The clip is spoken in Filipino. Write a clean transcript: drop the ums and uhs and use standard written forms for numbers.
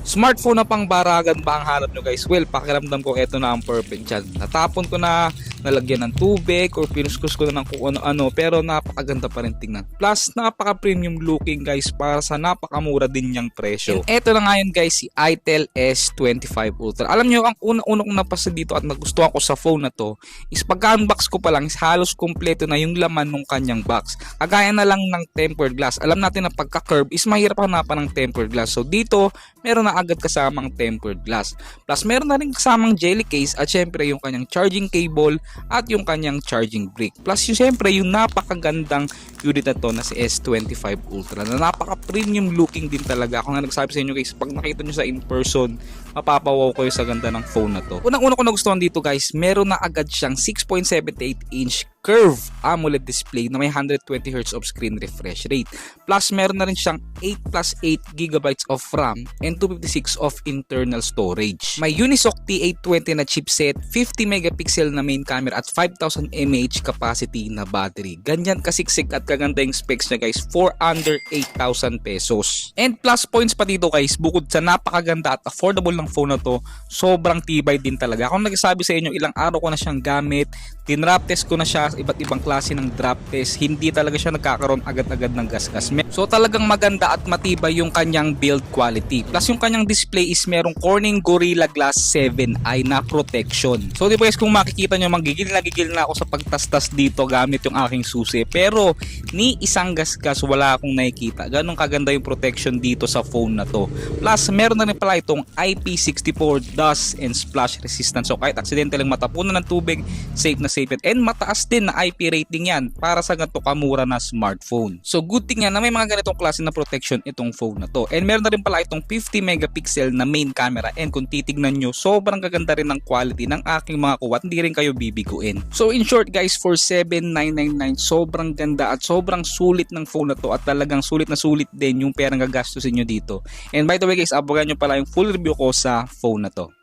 Smartphone na pang baragan ba ang hanap nyo guys? Well, pakiramdam ko ito na ang perfect dyan. Natapon ko na, nalagyan ng tubig or pinuskus ko na ng kung ano-ano, pero napakaganda pa rin tingnan. Plus, napaka-premium looking guys para sa napakamura din niyang presyo. And eto na ngayon guys, si Itel S25 Ultra. Alam nyo, ang una-una kong napasa dito at nagustuhan ko sa phone na to is pagka-unbox ko pa lang is halos kompleto na yung laman ng kanyang box. Kagaya na lang ng tempered glass. Alam natin na pagka-curve is mahirap hanapan ng tempered glass. So dito, meron na agad kasamang tempered glass. Plus meron na rin kasamang jelly case at syempre yung kanyang charging cable at yung kanyang charging brick. Plus yung syempre yung napakagandang unit na to na si S25 Ultra na napaka-premium looking din talaga. Ako nga nagsabi sa inyo guys, pag nakita nyo sa in person, mapapawaw kayo sa ganda ng phone na to. Unang-una ko nagustuhan dito guys, meron na agad siyang 6.78 inch curve AMOLED display na may 120Hz of screen refresh rate. Plus meron na rin siyang 8+8GB of RAM and 256 of internal storage. May Unisoc T820 na chipset, 50 megapixel na main camera at 5000 mAh capacity na battery. Ganyan kasiksik at kaganda yung specs niya guys for under 8,000 pesos. And plus points pa dito guys, bukod sa napakaganda at affordable ng phone na to, sobrang tibay din talaga. Ako nagsasabi sa inyo, ilang araw ko na siyang gamit, tinrap test ko na siya, iba't ibang klase ng drop test, hindi talaga siya nagkakaroon agad-agad ng gasgas. So talagang maganda at matibay yung kanyang build quality. Plus yung kanyang display is merong Corning Gorilla Glass 7i na protection. So di ba guys, kung makikita nyo, magigil na ako sa pagtastas dito gamit yung aking susi. Pero ni isang gasgas wala akong nakikita. Ganong kaganda yung protection dito sa phone na to. Plus meron na rin pala itong IP64 dust and splash resistance. So kahit accidental lang matapunan ng tubig, safe na safe. And mataas din na IP rating yan para sa ganito kamura na smartphone. So good thing yan na may mga ganitong klase na protection itong phone na to. And meron na rin pala itong 50 megapixel na main camera. And kung titignan nyo, sobrang gaganda rin ng quality ng aking mga kuwat. Hindi rin kayo bibiguin. So in short guys, for 7,999, sobrang ganda at sobrang sulit ng phone na to. At talagang sulit na sulit din yung perang gagastusin nyo dito. And by the way guys, abangan nyo pala yung full review ko sa phone na to.